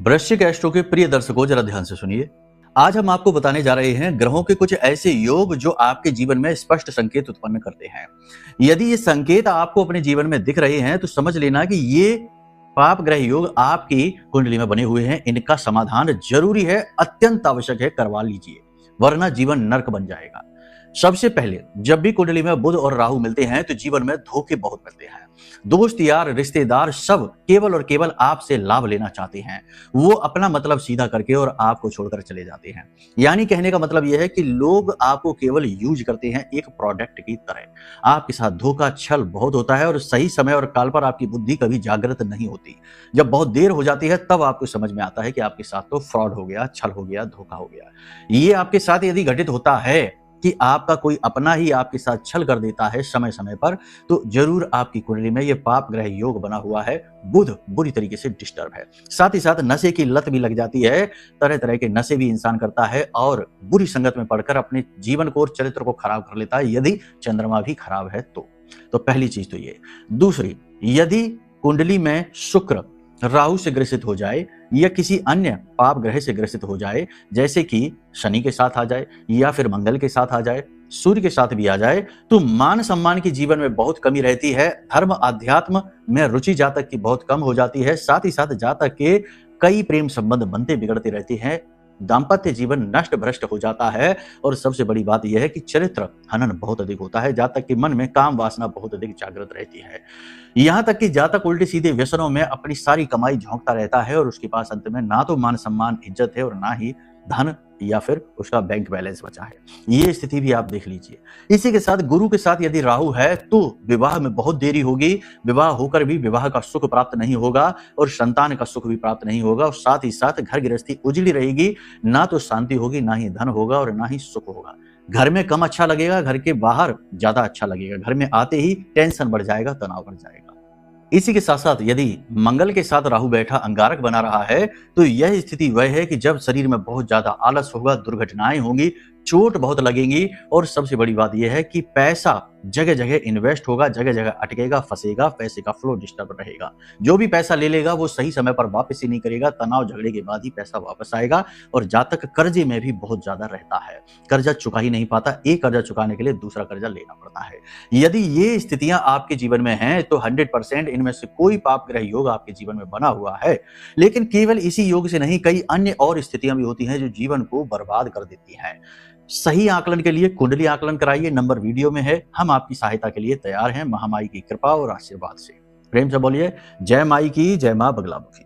वृश्चिक एस्ट्रो के प्रिय दर्शकों, जरा ध्यान से सुनिए। आज हम आपको बताने जा रहे हैं ग्रहों के कुछ ऐसे योग जो आपके जीवन में स्पष्ट संकेत उत्पन्न करते हैं। यदि ये संकेत आपको अपने जीवन में दिख रहे हैं तो समझ लेना कि ये पाप ग्रह योग आपकी कुंडली में बने हुए हैं। इनका समाधान जरूरी है, अत्यंत आवश्यक है, करवा लीजिए, वरना जीवन नर्क बन जाएगा। सबसे पहले, जब भी कुंडली में बुध और राहु मिलते हैं तो जीवन में धोखे बहुत मिलते हैं। दोस्त यार रिश्तेदार सब केवल और केवल आपसे लाभ लेना चाहते हैं। वो अपना मतलब सीधा करके और आपको छोड़कर चले जाते हैं। यानी कहने का मतलब यह है कि लोग आपको केवल यूज करते हैं एक प्रोडक्ट की तरह। आपके साथ धोखा छल बहुत होता है और सही समय और काल पर आपकी बुद्धि कभी जागृत नहीं होती। जब बहुत देर हो जाती है तब आपको समझ में आता है कि आपके साथ तो फ्रॉड हो गया, छल हो गया, धोखा हो गया। ये आपके साथ यदि घटित होता है कि आपका कोई अपना ही आपके साथ छल कर देता है समय समय पर, तो जरूर आपकी कुंडली में ये पाप ग्रह योग बना हुआ है। बुध बुरी तरीके से डिस्टर्ब है। साथ ही साथ नशे की लत भी लग जाती है। तरह तरह के नशे भी इंसान करता है और बुरी संगत में पड़कर अपने जीवन को और चरित्र को खराब कर लेता है, यदि चंद्रमा भी खराब है तो पहली चीज तो ये। दूसरी, यदि कुंडली में शुक्र राहु से ग्रसित हो जाए या किसी अन्य पाप ग्रह से ग्रसित हो जाए, जैसे कि शनि के साथ आ जाए या फिर मंगल के साथ आ जाए, सूर्य के साथ भी आ जाए, तो मान सम्मान की जीवन में बहुत कमी रहती है। धर्म अध्यात्म में रुचि जातक की बहुत कम हो जाती है। साथ ही साथ जातक के कई प्रेम संबंध बनते बिगड़ते रहते हैं। दाम्पत्य जीवन नष्ट भ्रष्ट हो जाता है और सबसे बड़ी बात यह है कि चरित्र हनन बहुत अधिक होता है। जातक के मन में काम वासना बहुत अधिक जागृत रहती है। यहाँ तक कि जातक उल्टे सीधे व्यसनों में अपनी सारी कमाई झोंकता रहता है और उसके पास अंत में ना तो मान सम्मान इज्जत है और ना ही धन या फिर उसका बैंक बैलेंस बचा है। ये स्थिति भी आप देख लीजिए। इसी के साथ गुरु के साथ यदि राहु है तो विवाह में बहुत देरी होगी। विवाह होकर भी विवाह का सुख प्राप्त नहीं होगा और संतान का सुख भी प्राप्त नहीं होगा। और साथ ही साथ घर गृहस्थी उजड़ी रहेगी, ना तो शांति होगी, ना ही धन होगा और ना ही सुख होगा। घर में कम अच्छा लगेगा, घर के बाहर ज्यादा अच्छा लगेगा। घर में आते ही टेंशन बढ़ जाएगा, तनाव बढ़ जाएगा। इसी के साथ साथ यदि मंगल के साथ राहु बैठा अंगारक बना रहा है तो यह स्थिति वह है कि जब शरीर में बहुत ज्यादा आलस होगा, दुर्घटनाएं होंगी, चोट बहुत लगेंगी और सबसे बड़ी बात यह है कि पैसा जगह जगह इन्वेस्ट होगा, जगह जगह अटकेगा, फंसेगा, पैसे का फ्लो डिस्टर्ब रहेगा। जो भी पैसा ले लेगा वो सही समय पर वापस ही नहीं करेगा। तनाव झगड़े के बाद ही पैसा वापस आएगा। और जातक कर्जे में भी बहुत ज्यादा रहता है, कर्जा चुका ही नहीं पाता। एक कर्जा चुकाने के लिए दूसरा कर्जा लेना पड़ता है। यदि ये स्थितियां आपके जीवन में हैं तो 100% इनमें से कोई पाप ग्रह योग आपके जीवन में बना हुआ है। लेकिन केवल इसी योग से नहीं, कई अन्य और स्थितियां भी होती हैं जो जीवन को बर्बाद कर देती हैं। सही आकलन के लिए कुंडली आकलन कराइए, नंबर वीडियो में है। हम आपकी सहायता के लिए तैयार हैं, महामाई की कृपा और आशीर्वाद से। प्रेम से बोलिए, जय माई की, जय मां बगलामुखी।